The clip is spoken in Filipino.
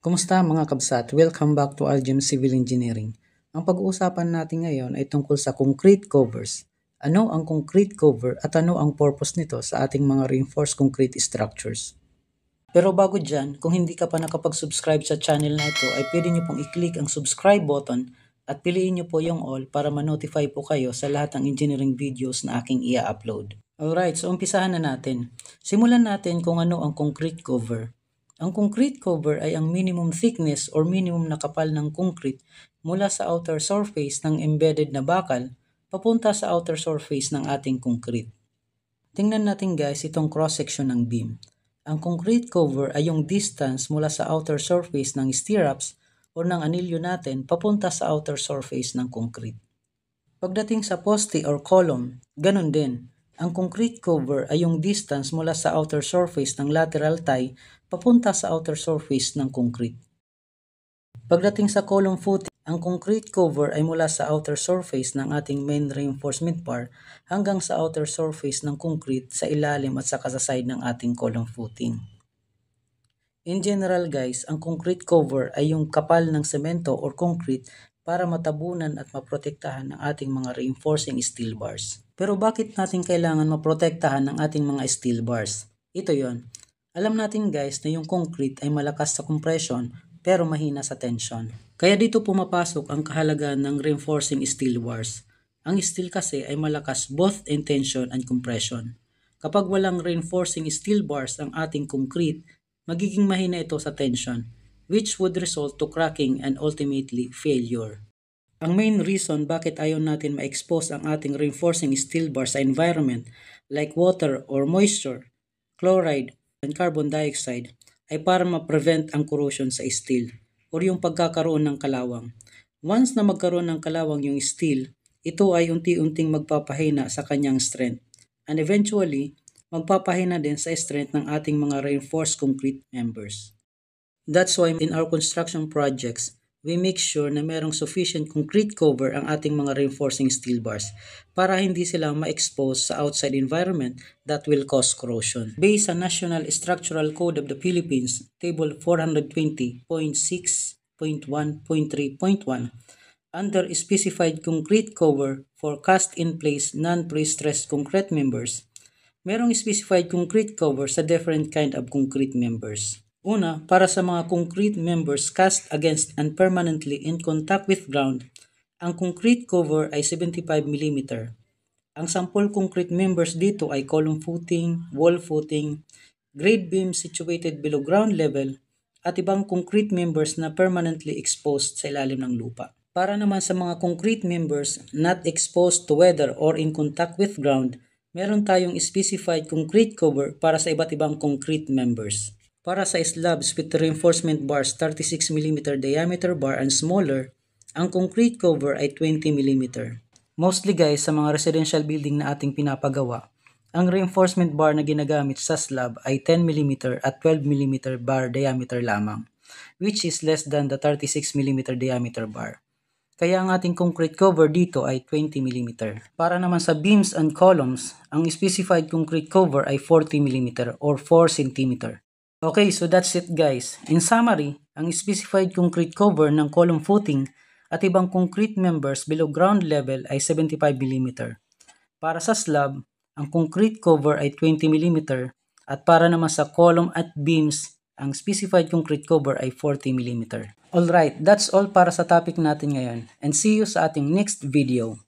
Kumusta mga kabsat? Welcome back to Algem Civil Engineering. Ang pag-uusapan natin ngayon ay tungkol sa concrete covers. Ano ang concrete cover at ano ang purpose nito sa ating mga reinforced concrete structures? Pero bago dyan, kung hindi ka pa nakapag-subscribe sa channel na ito ay pwede nyo pong i-click ang subscribe button at piliin nyo po yung all para ma-notify po kayo sa lahat ng engineering videos na aking i-upload. Alright, so umpisahan na natin. Simulan natin kung ano ang concrete cover. Ang concrete cover ay ang minimum thickness or minimum na kapal ng concrete mula sa outer surface ng embedded na bakal papunta sa outer surface ng ating concrete. Tingnan natin guys itong cross-section ng beam. Ang concrete cover ay yung distance mula sa outer surface ng stirrups o ng anilyo natin papunta sa outer surface ng concrete. Pagdating sa poste or column, ganun din. Ang concrete cover ay yung distance mula sa outer surface ng lateral tie papunta sa outer surface ng concrete. Pagdating sa column footing, ang concrete cover ay mula sa outer surface ng ating main reinforcement bar hanggang sa outer surface ng concrete sa ilalim at saka sa side ng ating column footing. In general guys, ang concrete cover ay yung kapal ng semento or concrete para matabunan at maprotektahan ang ating mga reinforcing steel bars. Pero bakit natin kailangan maprotektahan ang ating mga steel bars? Ito yon. Alam natin guys na yung concrete ay malakas sa compression pero mahina sa tension. Kaya dito pumapasok ang kahalagahan ng reinforcing steel bars. Ang steel kasi ay malakas both in tension and compression. Kapag walang reinforcing steel bars ang ating concrete, magiging mahina ito sa tension, which would result to cracking and ultimately failure. Ang main reason bakit ayaw natin ma-expose ang ating reinforcing steel bar sa environment like water or moisture, chloride, and carbon dioxide ay para ma-prevent ang corrosion sa steel or yung pagkakaroon ng kalawang. Once na magkaroon ng kalawang yung steel, ito ay unti-unting magpapahina sa kanyang strength and eventually, magpapahina din sa strength ng ating mga reinforced concrete members. That's why in our construction projects, we make sure na merong sufficient concrete cover ang ating mga reinforcing steel bars para hindi sila ma-expose sa outside environment that will cause corrosion. Based sa National Structural Code of the Philippines, Table 420.6.1.3.1, under specified concrete cover for cast-in-place non-pre-stressed concrete members, merong specified concrete cover sa different kind of concrete members. Una, para sa mga concrete members cast against and permanently in contact with ground, ang concrete cover ay 75 mm. Ang sample concrete members dito ay column footing, wall footing, grade beam situated below ground level, at ibang concrete members na permanently exposed sa ilalim ng lupa. Para naman sa mga concrete members not exposed to weather or in contact with ground, meron tayong specified concrete cover para sa iba't ibang concrete members. Para sa slabs with reinforcement bars 36 mm diameter bar and smaller, ang concrete cover ay 20 mm. Mostly guys, sa mga residential building na ating pinapagawa, ang reinforcement bar na ginagamit sa slab ay 10 mm at 12 mm bar diameter lamang, which is less than the 36 mm diameter bar. Kaya ang ating concrete cover dito ay 20 mm. Para naman sa beams and columns, ang specified concrete cover ay 40 mm or 4 cm. Okay, so that's it guys. In summary, ang specified concrete cover ng column footing at ibang concrete members below ground level ay 75 mm. Para sa slab, ang concrete cover ay 20 mm at para naman sa column at beams, ang specified concrete cover ay 40 mm. Alright, that's all para sa topic natin ngayon and see you sa ating next video.